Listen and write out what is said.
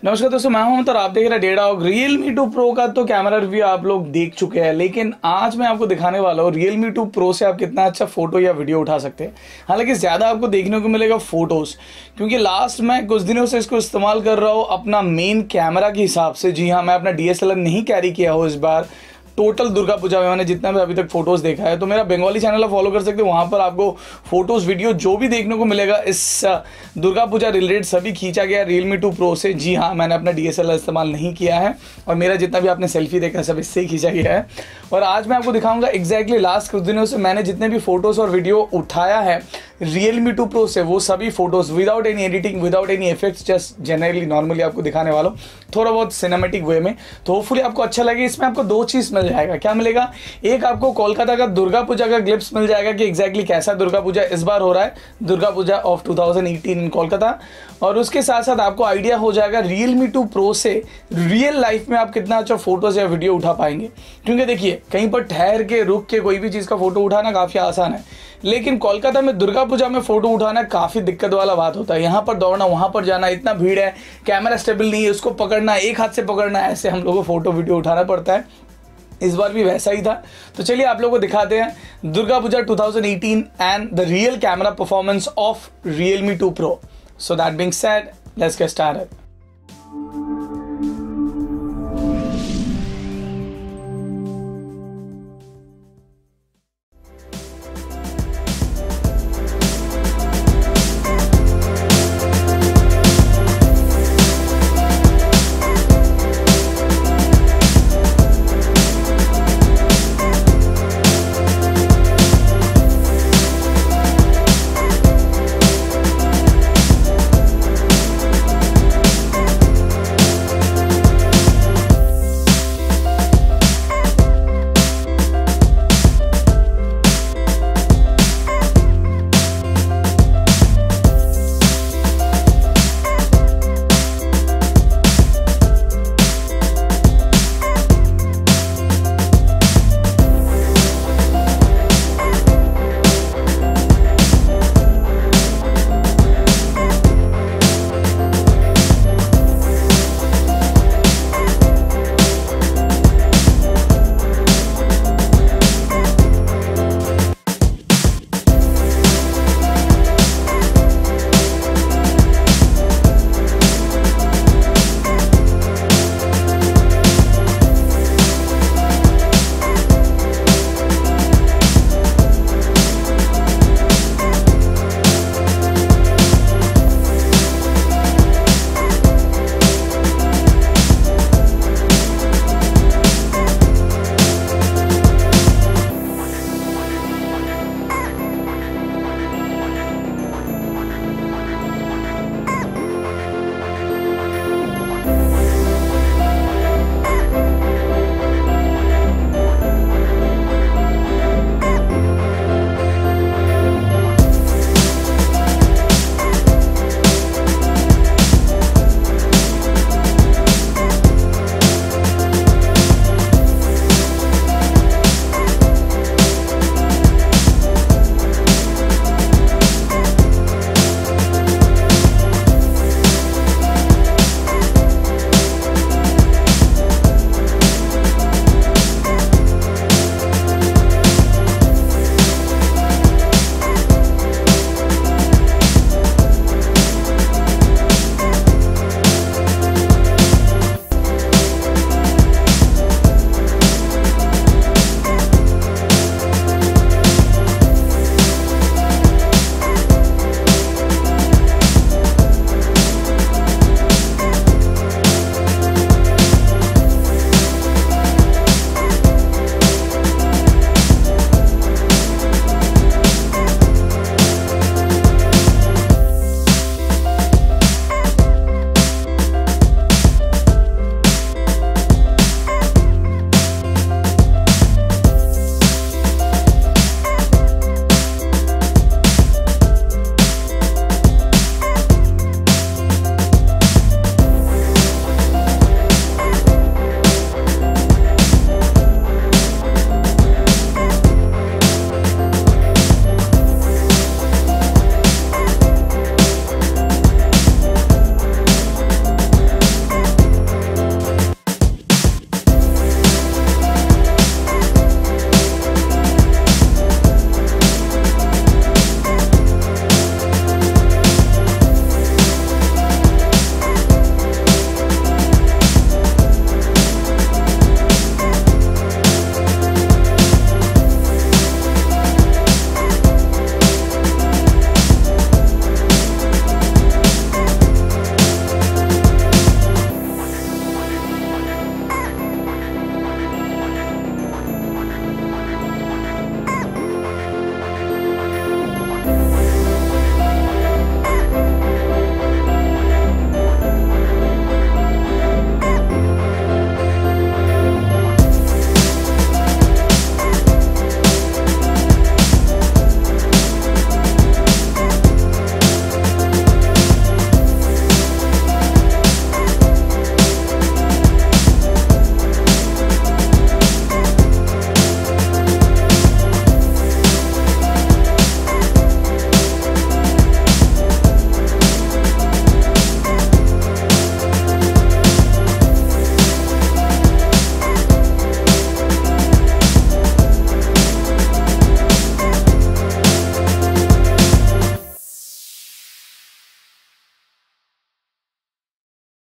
नमस्कार दोस्तों, मैं हूं और आप देख रहे हैं डेढ़ Realme 2 Pro का तो कैमरा रिव्यू आप लोग देख चुके हैं, लेकिन आज मैं आपको दिखाने वाला हूं Realme 2 Pro से आप कितना अच्छा फोटो या वीडियो उठा सकते हैं। हालांकि ज़्यादा आपको देखने को मिलेगा फोटोज़, क्योंकि लास्ट मैं कुछ दिनों से इसको इस्तेमाल कर रहा हूँ अपना मेन कैमरा के हिसाब से। जी हाँ, मैं अपना DSLR नहीं कैरी किया हूँ इस बार। टोटल दुर्गा पूजा में मैंने जितना भी अभी तक फोटोज देखा है, तो मेरा बंगाली चैनल आप फॉलो कर सकते हो। वहाँ पर आपको फोटोज वीडियो जो भी देखने को मिलेगा इस दुर्गा पूजा रिलेटेड सभी खींचा गया Realme 2 Pro से। जी हाँ, मैंने अपना DSLR इस्तेमाल नहीं किया है और मेरा जितना भी आपने सेल्फी देखा सब इससे ही खींचा गया है। और आज मैं आपको दिखाऊंगा एग्जैक्टली लास्ट कुछ दिनों से मैंने जितने भी फोटोज और वीडियो उठाया है Realme 2 Pro से, वो सभी photos without any editing, without any effects, just generally normally आपको दिखाने वाला हूँ, थोड़ा बहुत सिनेमेटिक वे में। तो होपफुली आपको अच्छा लगे। इसमें आपको दो चीज़ मिल जाएगा। क्या मिलेगा? एक आपको कोलकाता का दुर्गा पूजा का ग्लिप्स मिल जाएगा कि एग्जैक्टली कैसा दुर्गा पूजा इस बार हो रहा है, दुर्गा पूजा ऑफ 2018 इन कोलकाता। और उसके साथ साथ आपको आइडिया हो जाएगा Realme 2 Pro से रियल लाइफ में आप कितना अच्छा फोटोज या वीडियो उठा पाएंगे। क्योंकि देखिए, कहीं पर ठहर के रुक के कोई भी चीज़ का फोटो उठाना काफ़ी आसान है, लेकिन कोलकाता में दुर्गा पूजा में फोटो उठाना काफ़ी दिक्कत वाला बात होता है। यहाँ पर दौड़ना, वहाँ पर जाना, इतना भीड़ है, कैमरा स्टेबल नहीं है, उसको पकड़ना, एक हाथ से पकड़ना, ऐसे हम लोगों को फोटो वीडियो उठाना पड़ता है। इस बार भी वैसा ही था। तो चलिए आप लोगों को दिखाते हैं Durga Puja 2018 and the real camera performance of Realme 2 Pro। So that being said, let's get started.